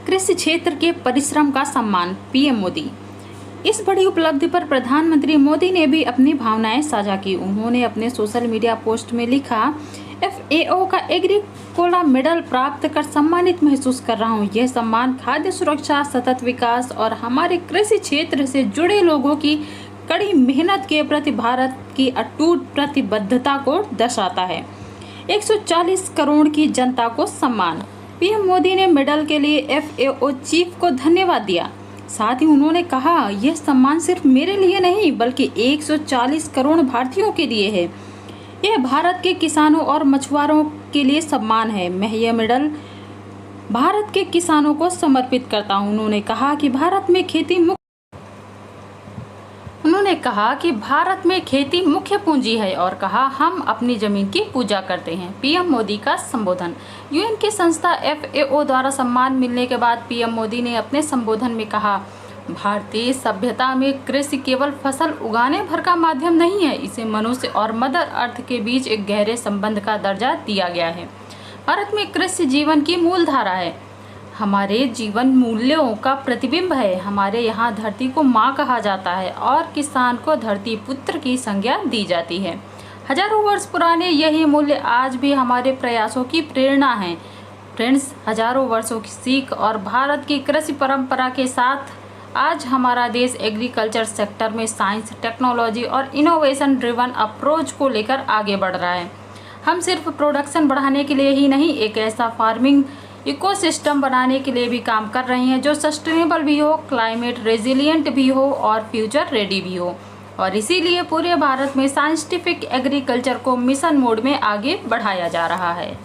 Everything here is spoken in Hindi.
कृषि क्षेत्र के परिश्रम का सम्मान, पीएम मोदी। इस बड़ी उपलब्धि पर प्रधानमंत्री मोदी ने भी अपनी भावनाएं साझा की। उन्होंने अपने सोशल मीडिया पोस्ट में लिखा, FAO का एग्रीकोला मेडल प्राप्त कर सम्मानित महसूस कर रहा हूं। यह सम्मान खाद्य सुरक्षा, सतत विकास और हमारे कृषि क्षेत्र से जुड़े लोगों की कड़ी मेहनत के प्रति भारत की अटूट प्रतिबद्धता को दर्शाता है। 140 करोड़ की जनता को सम्मान। पीएम मोदी ने मेडल के लिए FAO चीफ को धन्यवाद दिया। साथ ही उन्होंने कहा, यह सम्मान सिर्फ मेरे लिए नहीं बल्कि 140 करोड़ भारतीयों के लिए है। यह भारत के किसानों और मछुआरों के लिए सम्मान है। मैं यह मेडल भारत के किसानों को समर्पित करता हूं। उन्होंने कहा कि भारत में खेती मुख्य पूंजी है और कहा, हम अपनी जमीन की पूजा करते हैं। पीएम मोदी का संबोधन। यूएन की संस्था FAO द्वारा सम्मान मिलने के बाद पीएम मोदी ने अपने संबोधन में कहा, भारतीय सभ्यता में कृषि केवल फसल उगाने भर का माध्यम नहीं है, इसे मनुष्य और मदर अर्थ के बीच एक गहरे संबंध का दर्जा दिया गया है। भारत में कृषि जीवन की मूल धारा है, हमारे जीवन मूल्यों का प्रतिबिंब है। हमारे यहाँ धरती को माँ कहा जाता है और किसान को धरती पुत्र की संज्ञा दी जाती है। हजारों वर्ष पुराने यही मूल्य आज भी हमारे प्रयासों की प्रेरणा हैं। फ्रेंड्स, हजारों वर्षों की सीख और भारत की कृषि परंपरा के साथ आज हमारा देश एग्रीकल्चर सेक्टर में साइंस, टेक्नोलॉजी और इनोवेशन ड्रिवन अप्रोच को लेकर आगे बढ़ रहा है। हम सिर्फ प्रोडक्शन बढ़ाने के लिए ही नहीं, एक ऐसा फार्मिंग इकोसिस्टम बनाने के लिए भी काम कर रहे हैं जो सस्टेनेबल भी हो, क्लाइमेट रेजिलिएंट भी हो और फ्यूचर रेडी भी हो। और इसीलिए पूरे भारत में साइंटिफिक एग्रीकल्चर को मिशन मोड में आगे बढ़ाया जा रहा है।